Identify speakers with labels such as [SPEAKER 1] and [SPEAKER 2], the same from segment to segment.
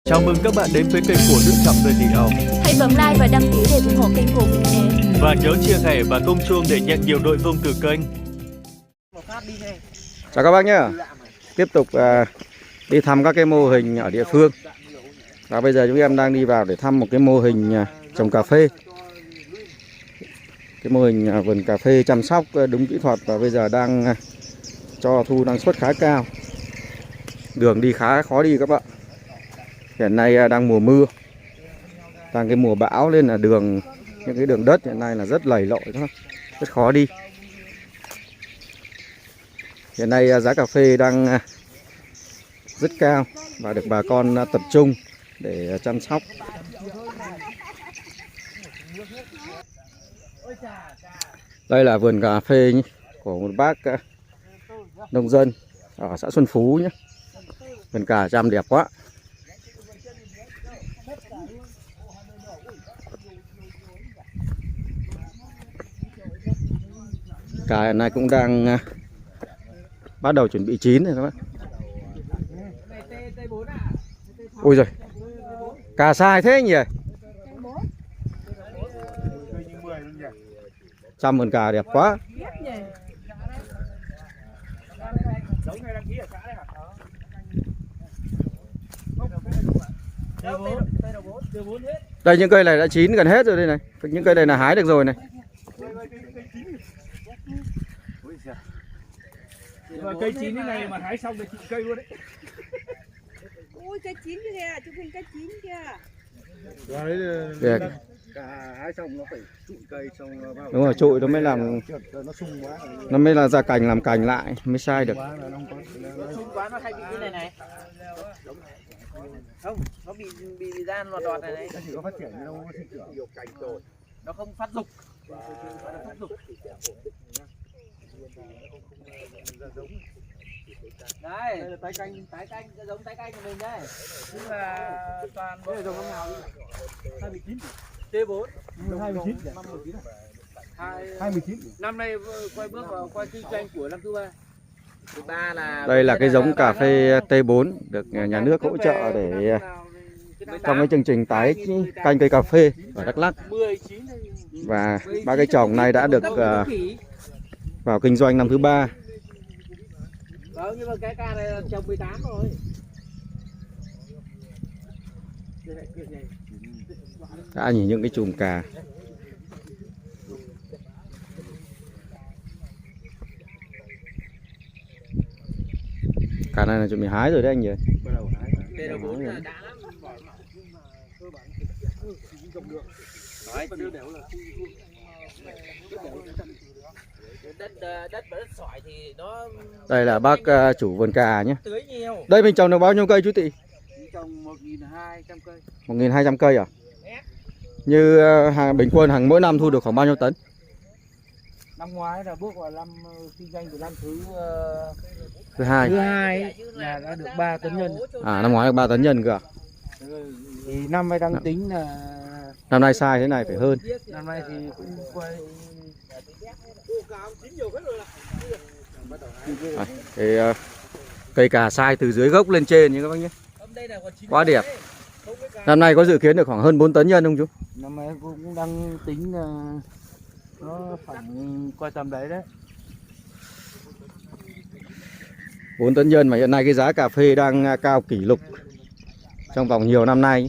[SPEAKER 1] Chào mừng các bạn đến với kênh của Đức Trọng Đời Tỷ Hồng.
[SPEAKER 2] Hãy bấm like và đăng ký để ủng hộ kênh của mình nhé.
[SPEAKER 1] Và nhớ chia sẻ và tung chuông để nhận nhiều nội dung từ kênh.
[SPEAKER 3] Chào các bác nhé. Tiếp tục đi thăm các cái mô hình ở địa phương. Và bây giờ chúng em đang đi vào để thăm một cái mô hình trồng cà phê. Cái mô hình vườn cà phê chăm sóc đúng kỹ thuật và bây giờ đang cho thu năng suất khá cao. Đường đi khá khó đi các bạn. Hiện nay đang mùa mưa, đang cái mùa bão nên là những cái đường đất hiện nay là rất lầy lội, rất khó đi. Hiện nay giá cà phê đang rất cao và được bà con tập trung để chăm sóc. Đây là vườn cà phê của một bác nông dân ở xã Xuân Phú nhé. Vườn cà chăm đẹp quá. Cà hiện nay cũng đang bắt đầu chuẩn bị chín rồi các bác. Ôi giời, cà sai thế nhỉ. Chăm vườn cà đẹp quá. Đây những cây này đã chín gần hết rồi đây này. Những cây này là hái được rồi này.
[SPEAKER 4] Mà cây chín thế này mà hái xong thì chị cây luôn đấy.
[SPEAKER 5] Ui cây chín kìa, chụp hình cây chín kìa.
[SPEAKER 3] Được.
[SPEAKER 4] Cả hái xong nó phải trụi cây xong vào.
[SPEAKER 3] Đúng rồi, trụi nó mới làm
[SPEAKER 4] nó sung quá.
[SPEAKER 3] nó mới là ra cành, làm cành lại mới sai được.
[SPEAKER 6] Sung quá nó hay bị cái này. Không, nó bị ra lọt đọt này.
[SPEAKER 4] Nó chỉ có phát triển nhưng nó không có sinh trưởng. Nhiều cành rồi.
[SPEAKER 6] Nó không phát dục. Đây, đây là tái canh giống tái canh của mình đây. Nhưng mà toàn bộ giống năm nào đi.
[SPEAKER 4] 29.
[SPEAKER 6] T4.
[SPEAKER 4] 29. 29.
[SPEAKER 6] Năm nay quay bước vào quay kinh doanh của năm thứ ba. Thứ ba là
[SPEAKER 3] Đây là cái giống cà phê T4 được nhà nước hỗ trợ để trong cái chương trình tái canh cây cà phê ở Đắk Lắk. Và ba cái trồng này đã được vào kinh doanh năm thứ 3.
[SPEAKER 6] Vâng, nhưng mà cái ca này là trồng 18 rồi.
[SPEAKER 3] Đã nhìn những cái chùm cà. Cà này là chuẩn bị hái rồi đấy anh nhỉ?
[SPEAKER 4] Bắt đầu hái.
[SPEAKER 6] T4 là đã lắm.
[SPEAKER 4] Đấy, đều là
[SPEAKER 6] Đất và đất sỏi thì nó
[SPEAKER 3] Đây là bác chủ vườn cà nhé.
[SPEAKER 6] tưới nhiều.
[SPEAKER 3] Đây mình trồng được bao nhiêu cây chú Tị?
[SPEAKER 6] Trồng 1.200 cây.
[SPEAKER 3] 1.200 cây à? Như bình quân hàng mỗi năm thu được khoảng bao nhiêu tấn?
[SPEAKER 6] Năm ngoái là bước vào năm kinh doanh của năm
[SPEAKER 3] Thứ hai.
[SPEAKER 6] thứ hai là đã được 3 tấn nhân.
[SPEAKER 3] À, năm ngoái được 3 tấn nhân cơ à?
[SPEAKER 6] Thì năm nay đang tính là
[SPEAKER 3] Năm nay sai thế này phải hơn.
[SPEAKER 6] năm nay thì cũng quay
[SPEAKER 3] Cái cây cà sai từ dưới gốc lên trên như các bác nhé. Quá đẹp. Năm nay có dự kiến được khoảng hơn 4 tấn nhân không chú?
[SPEAKER 6] năm nay cũng đang tính là nó khoảng quay tầm đấy đấy.
[SPEAKER 3] 4 tấn nhân mà hiện nay cái giá cà phê đang cao kỷ lục trong vòng nhiều năm nay.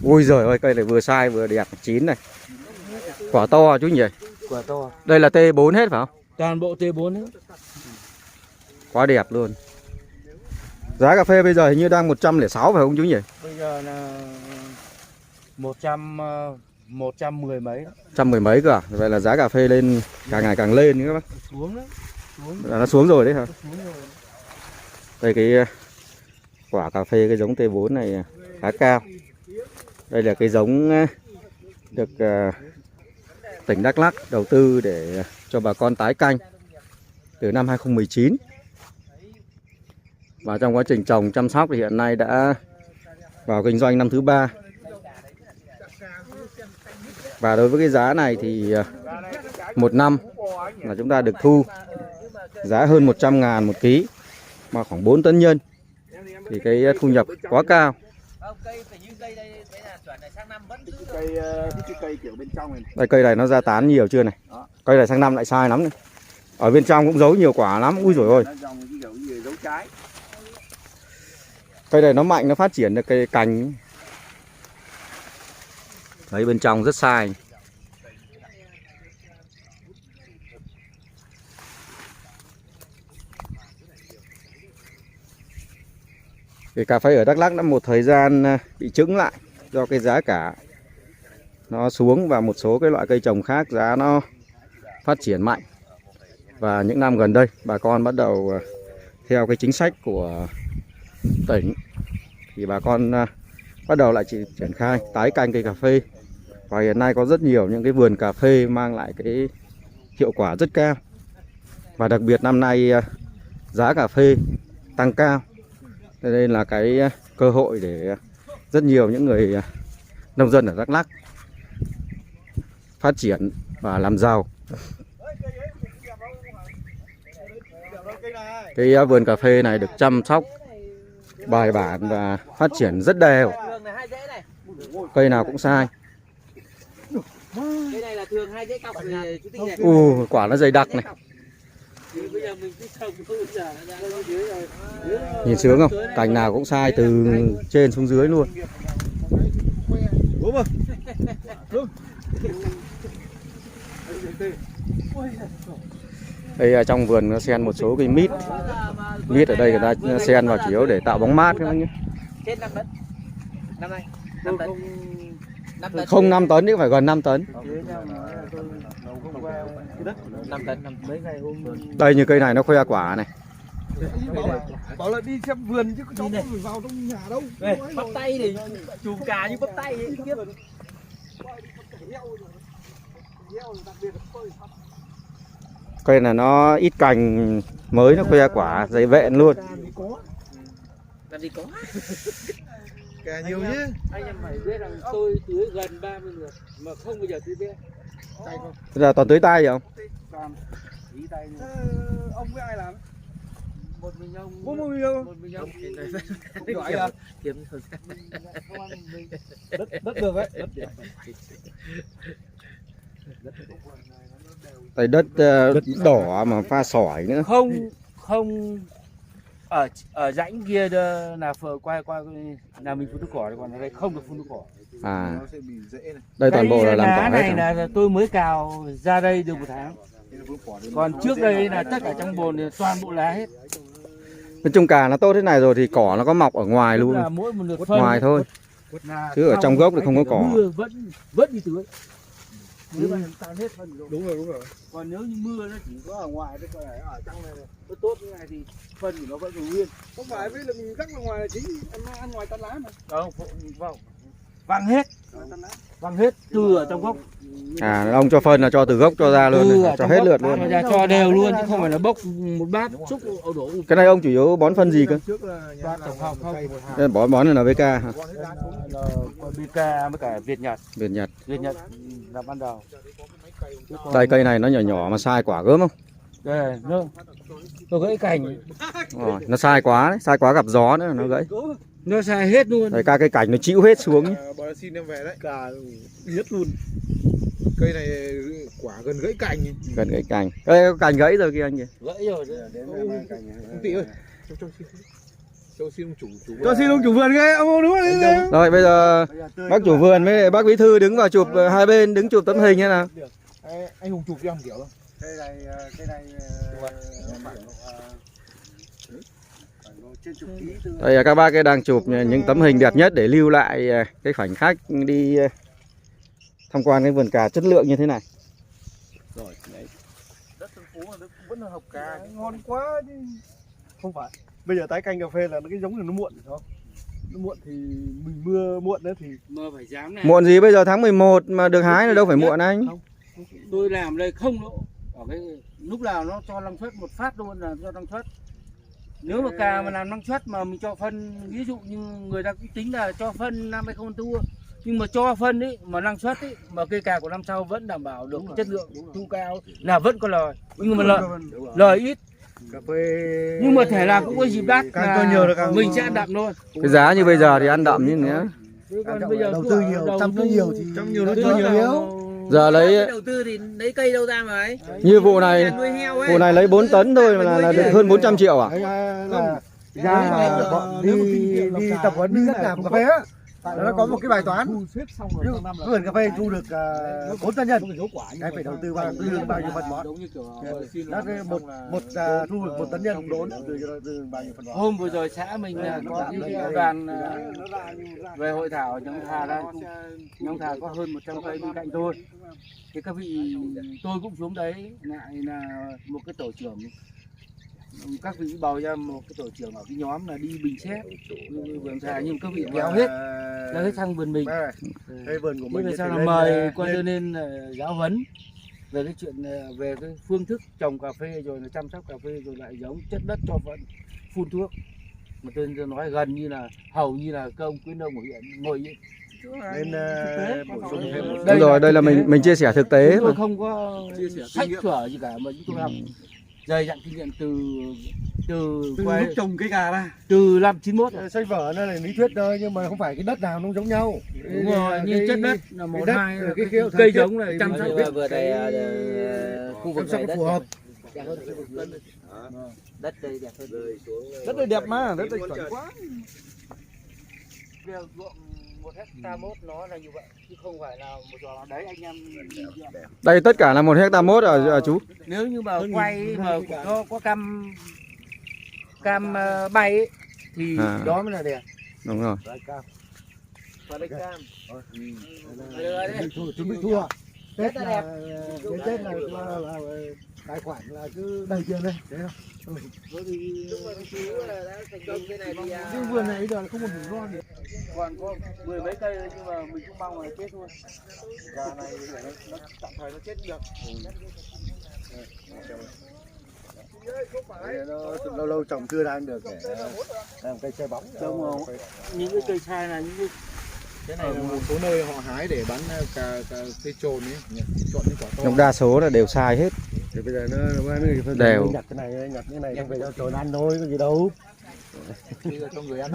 [SPEAKER 3] Ui giời ơi, cây này vừa sai vừa đẹp, chín này. Quả to chú nhỉ?
[SPEAKER 6] Quả to.
[SPEAKER 3] Đây là T4 hết phải không?
[SPEAKER 6] Toàn bộ T4 ấy.
[SPEAKER 3] Quá đẹp luôn. Giá cà phê bây giờ hình như đang 106 phải không chú nhỉ?
[SPEAKER 6] Bây giờ là 110 mấy.
[SPEAKER 3] 110 mấy cơ à? Vậy là giá cà phê lên càng ngày càng lên các bác.
[SPEAKER 6] Xuống đấy.
[SPEAKER 3] Nó xuống rồi đấy hả?
[SPEAKER 6] Xuống rồi.
[SPEAKER 3] Đây cái quả cà phê cái giống T4 này khá cao. Đây là cái giống được tỉnh Đắk Lắk đầu tư để cho bà con tái canh từ năm 2019. Và trong quá trình trồng chăm sóc thì hiện nay đã vào kinh doanh năm thứ 3. Và đối với cái giá này thì một năm là chúng ta được thu giá hơn 100.000 một ký mà khoảng 4 tấn nhân thì cái thu nhập quá cao.
[SPEAKER 6] Cây phải như cây đây, đấy là chuẩn này sang năm vẫn giữ được.
[SPEAKER 4] Cây kiểu bên trong này.
[SPEAKER 3] Đây cây này nó ra tán nhiều chưa này. Cây này sang năm lại sai lắm này. Ở bên trong cũng giấu nhiều quả lắm. Ui dồi ôi.
[SPEAKER 4] Nó dòng cái kiểu gì dấu trái.
[SPEAKER 3] Cây này nó mạnh, nó phát triển được cây cành. Đấy, bên trong rất sai. Cái cà phê ở Đắk Lắk đã một thời gian bị chững lại do cái giá cả nó xuống và một số cái loại cây trồng khác giá nó phát triển mạnh. Và những năm gần đây bà con bắt đầu theo cái chính sách của tỉnh thì bà con bắt đầu lại triển khai tái canh cây cà phê. Và hiện nay có rất nhiều những cái vườn cà phê mang lại cái hiệu quả rất cao. Và đặc biệt năm nay giá cà phê tăng cao. Cho nên là cái cơ hội để rất nhiều những người nông dân ở Đắk Lắk phát triển và làm giàu. Cái vườn cà phê này được chăm sóc bài bản và phát triển rất đều. Cây nào cũng sai.
[SPEAKER 6] Cái này là thường 2 dãy cọc rồi chú Tinh này.
[SPEAKER 3] Quả nó dày đặc này.
[SPEAKER 6] Bây giờ mình cứ trồng thôi, giờ nó ra lên dưới rồi.
[SPEAKER 3] Nhìn sướng không? Cành nào cũng sai từ trên xuống dưới luôn.
[SPEAKER 4] Đúng không?
[SPEAKER 3] Đây ở trong vườn nó xen một số cây mít. Mít ở đây người ta xen vào chủ yếu để tạo bóng mát các bác nhé.
[SPEAKER 6] Trên 5 tấn. Năm nay 5 tấn. 5 tấn.
[SPEAKER 3] Không 5 tấn nhưng phải gần 5 tấn.
[SPEAKER 6] 5 tấn, mấy ngày hôm
[SPEAKER 3] Đây như cây này nó khoe quả này.
[SPEAKER 4] Bảo là đi xem vườn chứ cháu không phải vào trong nhà đâu.
[SPEAKER 6] bắp tay thì chùm cà như bắp tay ấy, kiếp.
[SPEAKER 3] Cây này nó ít cành mới nó khoe quả dày vẹn luôn.
[SPEAKER 6] Làm gì có.
[SPEAKER 4] Cà nhiều chứ.
[SPEAKER 6] Anh em phải biết rằng tôi tưới gần 30 lượt mà không bao giờ tưới bé.
[SPEAKER 3] Bây giờ toàn tưới tay vậy không?
[SPEAKER 4] Ông với ai làm?
[SPEAKER 6] Một mình ông.
[SPEAKER 4] Một mình ông.
[SPEAKER 6] Một mình ông.
[SPEAKER 4] Không giỏi à?
[SPEAKER 6] Kiếm thời gian.
[SPEAKER 4] Đất được đấy.
[SPEAKER 3] Đây đất đỏ mà pha sỏi nữa.
[SPEAKER 6] Không ở rãnh kia là qua là mình phun thuốc cỏ, còn ở đây không được phun thuốc cỏ.
[SPEAKER 3] À.
[SPEAKER 4] Nó sẽ bị rễ này.
[SPEAKER 3] Đây toàn bộ là làm cỏ
[SPEAKER 6] này
[SPEAKER 3] hết.
[SPEAKER 6] là tôi mới cào ra đây được 1 tháng. Còn trước đây là tất cả trong bồn thì toàn bộ lá hết.
[SPEAKER 3] Bên trong cà nó tốt thế này rồi thì cỏ nó có mọc ở ngoài luôn.
[SPEAKER 6] Là mỗi một lượt phân
[SPEAKER 3] Ngoài thôi. Chứ ở trong gốc thì không có cỏ.
[SPEAKER 6] Mưa vẫn đi tưới. Nếu mà tan hết phân rồi.
[SPEAKER 4] Đúng rồi.
[SPEAKER 6] Còn nếu như mưa nó chỉ có ở ngoài thôi, còn ở trong này nó tốt như này thì phân của nó vẫn còn nguyên.
[SPEAKER 4] Không phải với là mình rắc ra ngoài là chính ăn ngoài tan lá mà.
[SPEAKER 6] Không, văng hết. Văng hết từ ở trong gốc.
[SPEAKER 3] À ông cho phân là cho từ gốc cho ra luôn, cho hết lượt luôn.
[SPEAKER 6] Ra cho đều luôn chứ không phải là bốc một bát xúc đổ.
[SPEAKER 3] Cái này ông chủ yếu bón phân gì cơ?
[SPEAKER 6] Tổng hợp không.
[SPEAKER 3] Bón là NPK hả?
[SPEAKER 6] BK với cả Việt Nhật là ban đầu.
[SPEAKER 3] Đây cây này nó nhỏ nhỏ mà sai quả gớm không?
[SPEAKER 6] Đây, nó gãy cành.
[SPEAKER 3] Rồi, nó sai quá đấy, sai quá gặp gió nữa nó gãy.
[SPEAKER 6] Nó sai hết luôn.
[SPEAKER 3] Đây các cái cành nó chịu hết xuống nhé.
[SPEAKER 4] Bà xin em về đấy. Cả nhất luôn. Cây này quả gần gãy cành.
[SPEAKER 3] Gần gãy cành. Đây có cành gãy rồi kia anh kìa.
[SPEAKER 6] Gãy rồi.
[SPEAKER 4] Ông Tị ơi. Cho xin ông chủ. Cho xin ông chủ vườn cái ông đúng không?
[SPEAKER 3] Rồi bây giờ bác chủ vườn với bác bí thư đứng vào chụp hai bên, đứng chụp tấm hình như nào.
[SPEAKER 4] Anh Hùng chụp cho em kiểu đâu.
[SPEAKER 6] Cây này
[SPEAKER 3] Đây các bác đang chụp những tấm hình đẹp nhất để lưu lại cái khoảnh khắc đi tham quan cái vườn cà chất lượng như thế này.
[SPEAKER 4] Rồi, đấy. Đất Tân Phú là vẫn là học cà ngon quá chứ. Không phải. Bây giờ tái canh cà phê là cái giống này nó muộn phải không? Nó muộn thì mình mưa muộn đấy thì
[SPEAKER 6] mưa phải dám này.
[SPEAKER 3] Muộn gì bây giờ tháng 11 mà được hái là đâu phải muộn anh.
[SPEAKER 6] Không. Tôi làm đây không lỗ. Ở cái lúc nào nó cho năng suất một phát luôn là cho năng suất. Nếu mà cà mà làm năng suất mà mình cho phân, ví dụ như người ta cũng tính là cho phân năm 2024, nhưng mà cho phân ấy mà năng suất ấy mà cây cà của năm sau vẫn đảm bảo được chất lượng thu cao là vẫn có lời, nhưng mà lời ít.
[SPEAKER 4] Cà phê
[SPEAKER 6] Nhưng mà thể là cũng có dịp đắt
[SPEAKER 4] càng
[SPEAKER 6] là
[SPEAKER 4] tôi nhiều là càng
[SPEAKER 6] mình sẽ ăn đậm thôi.
[SPEAKER 3] Cái giá như bây giờ thì ăn đậm như thế nào?
[SPEAKER 6] Còn bây giờ
[SPEAKER 4] đầu
[SPEAKER 6] cứ
[SPEAKER 4] tư
[SPEAKER 6] ở
[SPEAKER 4] nhiều,
[SPEAKER 6] đầu
[SPEAKER 4] chăm nó
[SPEAKER 6] tư-
[SPEAKER 4] nhiều thì chăm nhiều nó
[SPEAKER 6] đầu
[SPEAKER 4] chơi
[SPEAKER 6] tư
[SPEAKER 4] nhiều.
[SPEAKER 3] Giờ lấy
[SPEAKER 7] đầu tư thì lấy cây đâu ra mà ấy.
[SPEAKER 3] như vụ này
[SPEAKER 7] Nuôi heo ấy.
[SPEAKER 3] lấy 4 tấn thôi mà là được hơn 400 triệu à?
[SPEAKER 4] Đấy là ra là bọn đi tập huấn đi rất làm cà phê á. Nó có một cái bài toán. Vườn cà phê thu được 4 tân nhân. Cái phải đầu tư bao nhiêu phân bón.
[SPEAKER 6] Giống như kiểu
[SPEAKER 4] Nó một thu được 1 tấn nhân đốn từ bao nhiêu phân bón.
[SPEAKER 6] hôm vừa rồi xã mình là có cái đoàn về hội thảo nhóm thà ra, nhóm thà có hơn 100 cây bên cạnh tôi. Thì các vị tôi cũng xuống đấy, lại là một cái tổ trưởng, các vị bầu ra một cái tổ trưởng ở cái nhóm là đi bình xét vườn thà, nhưng các vị kéo hết sang vườn mình.
[SPEAKER 4] Đây vườn của
[SPEAKER 6] Bây
[SPEAKER 4] mình
[SPEAKER 6] giờ sao là mời qua cho nên giáo huấn về cái chuyện về cái phương thức trồng cà phê rồi là chăm sóc cà phê rồi lại giống chất đất cho vẫn phun thuốc, mà tôi nói gần như là hầu như là các ông khuyến nông ở huyện ngồi
[SPEAKER 4] nên bổ sung thêm một
[SPEAKER 3] Đúng rồi, đây là mình chia sẻ thực tế
[SPEAKER 6] chúng tôi
[SPEAKER 3] mà.
[SPEAKER 6] không có sách vở gì cả, mà chúng tôi học dày dặn kinh nghiệm từ
[SPEAKER 7] Lúc trồng cây cà ra.
[SPEAKER 6] từ năm 91.
[SPEAKER 4] sách vở nó là lý thuyết thôi, nhưng mà không phải cái đất nào nó giống nhau.
[SPEAKER 6] Đúng rồi, như chất đất là một
[SPEAKER 4] đất,
[SPEAKER 6] hai
[SPEAKER 4] cái kiểu thời
[SPEAKER 6] cây
[SPEAKER 4] tiết
[SPEAKER 6] giống này chăm sóc
[SPEAKER 7] Vừa đây khu vực
[SPEAKER 4] chăm
[SPEAKER 7] này
[SPEAKER 4] sóc phù hợp.
[SPEAKER 7] đất đây đẹp hơn.
[SPEAKER 4] Đất đây đẹp mà, đất đây chuẩn quá.
[SPEAKER 6] ruộng 1 hectare mốt nó là như vậy, chứ không phải là một giò đấy anh em.
[SPEAKER 3] Đây tất cả là 1 hectare mốt à chú?
[SPEAKER 6] Nếu như mà quay mà có cam bay ấy, thì đó mới là đẹp.
[SPEAKER 3] Đúng rồi.
[SPEAKER 7] Và đây cam.
[SPEAKER 4] Chuẩn bị thua. Tết là Tết là tài khoản là cứ đầy tiền đây, thấy không?
[SPEAKER 7] Lúc mà chú là đã thành công cái này thì
[SPEAKER 4] Cái vườn này bây giờ không còn đủ non nữa.
[SPEAKER 6] Còn có 10 mấy cây nhưng mà mình cũng mong là chết thôi.
[SPEAKER 4] Gà này nó tạm thời nó chết được. Nó lâu lâu trồng chưa đang được để làm cây che bóng.
[SPEAKER 6] Trông rồi. Những cái cây chai này, những
[SPEAKER 4] Cái này là một số nơi họ hái để bán cà cây trồn ấy, chọn những quả to.
[SPEAKER 3] Trong đa số là đều sai hết.
[SPEAKER 4] Thì bây giờ nó
[SPEAKER 3] Đều.
[SPEAKER 4] nhặt cái này đem về cho trồn ăn thôi, có gì đâu.
[SPEAKER 6] bây giờ cho người ăn.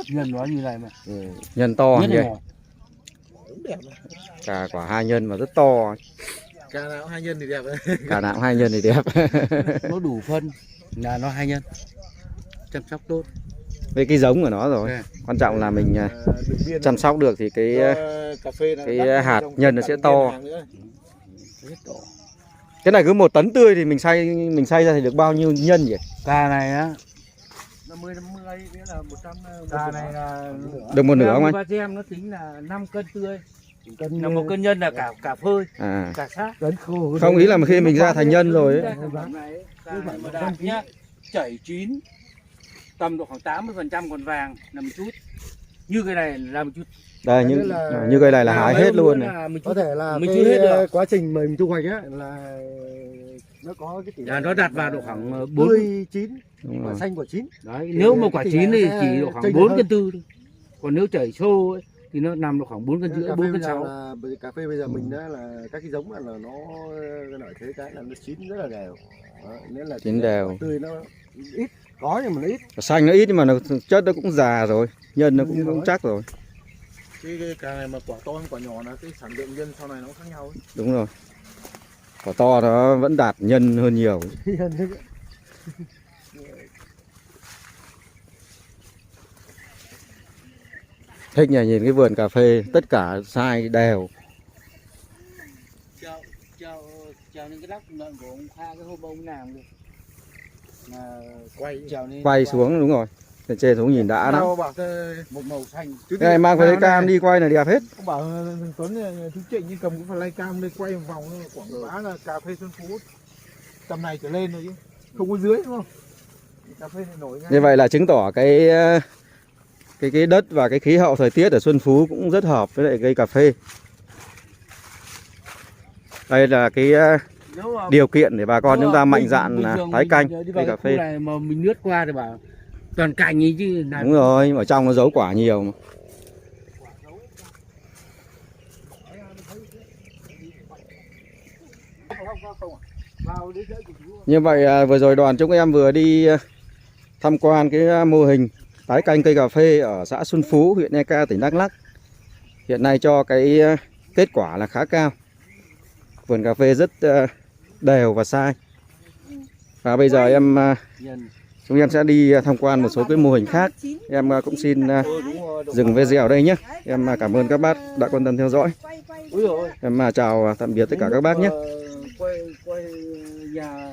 [SPEAKER 6] Nhân nó như này mà.
[SPEAKER 3] Nhân to
[SPEAKER 6] Nhất
[SPEAKER 3] như
[SPEAKER 6] là
[SPEAKER 3] vậy.
[SPEAKER 6] ngọt.
[SPEAKER 3] Cả quả 2 nhân mà rất to.
[SPEAKER 4] Cà nào 2 nhân thì đẹp đấy.
[SPEAKER 3] Cả nào 2 nhân thì đẹp.
[SPEAKER 6] Nó đủ phân là nó 2 nhân. Chăm sóc tốt.
[SPEAKER 3] Với cái giống của nó rồi. Quan trọng là mình chăm sóc được thì cái hạt nhân nó sẽ to. Cái này cứ 1 tấn tươi thì mình xay ra thì được bao nhiêu nhân vậy?
[SPEAKER 6] Cà này á,
[SPEAKER 4] 50 nghĩa là 100.
[SPEAKER 6] cà này là
[SPEAKER 3] Được 1/2 không anh?
[SPEAKER 6] ba em nó tính là 5 cân tươi. Là 1 cân nhân là cả phơi,
[SPEAKER 3] À.
[SPEAKER 6] cả xác.
[SPEAKER 3] Không, ý là khi mình ra thành nhân rồi ấy.
[SPEAKER 6] Cà này mà đạt nhá, chảy chín tầm độ khoảng 80% còn vàng là một chút. Như cái này là một chút.
[SPEAKER 3] Đây như cây này là hái hết luôn này.
[SPEAKER 4] Có thể là
[SPEAKER 6] mình
[SPEAKER 4] cái
[SPEAKER 6] chưa hết được.
[SPEAKER 4] quá trình mình thu hoạch á là nó có cái tỷ lệ
[SPEAKER 6] Nó đạt vào độ khoảng 4.
[SPEAKER 4] tươi chín,
[SPEAKER 3] Đúng
[SPEAKER 4] quả
[SPEAKER 3] rồi.
[SPEAKER 4] xanh quả chín.
[SPEAKER 6] Đấy, nếu mà quả
[SPEAKER 4] tỷ
[SPEAKER 6] chín
[SPEAKER 4] lệ
[SPEAKER 6] thì
[SPEAKER 4] sẽ
[SPEAKER 6] chỉ độ khoảng
[SPEAKER 4] chênh
[SPEAKER 6] 4
[SPEAKER 4] lệch
[SPEAKER 6] cân tư thôi. Còn nếu chảy xô ấy, thì nó nằm độ khoảng 4 cân rưỡi, 4 cân
[SPEAKER 4] bây giờ
[SPEAKER 6] 6.
[SPEAKER 4] là cà phê bây giờ mình đã là các cái giống là nó lợi thế cái là nó chín rất là đều. Đó, nên là
[SPEAKER 3] Chín đều.
[SPEAKER 4] tươi nó ít, có nhưng mà nó ít.
[SPEAKER 3] Quả xanh nó ít nhưng mà chất nó cũng già rồi, nhân nó cũng chắc rồi.
[SPEAKER 4] Cái cà này mà quả to hơn quả nhỏ là cái sản lượng nhân sau này nó khác nhau ấy.
[SPEAKER 3] Đúng rồi. Quả to nó vẫn đạt nhân hơn nhiều. Thích nhỉ, nhìn cái vườn cà phê tất cả sai đều.
[SPEAKER 6] Trèo lên cái lóc lợn của ông Kha cái hôm ông làm được. Mà trèo lên
[SPEAKER 3] Quay xuống đúng rồi. Trên trên xuống nhìn đã lắm.
[SPEAKER 6] một màu xanh.
[SPEAKER 3] Cái này mang về lấy cam đi quay là đẹp hết.
[SPEAKER 4] Ông bảo thằng Tuấn chú Trịnh như cầm cái fly cam đi quay một vòng quảng bá là cà phê Xuân Phú tầm này trở lên rồi chứ không có dưới đúng không? Cà phê này nổi ngay.
[SPEAKER 3] Như vậy là chứng tỏ cái đất và cái khí hậu thời tiết ở Xuân Phú cũng rất hợp với lại cây cà phê. Đây là cái điều kiện để bà con chúng ta mạnh dạn tái canh cây cà phê.
[SPEAKER 6] Này mà mình lướt qua thì bảo toàn cành ấy chứ.
[SPEAKER 3] Đúng rồi, ở trong nó giấu quả nhiều mà. Như vậy vừa rồi đoàn chúng em vừa đi tham quan cái mô hình tái canh cây cà phê ở xã Xuân Phú, huyện Eka, tỉnh Đắk Lắk. Hiện nay cho cái kết quả là khá cao. Vườn cà phê rất đều và sai. Và bây giờ chúng em sẽ đi tham quan một số cái mô hình khác. Em cũng xin dừng video ở đây nhé. Em cảm ơn các bác đã quan tâm theo dõi. Em chào tạm biệt tất cả các bác nhé.
[SPEAKER 6] quay nhà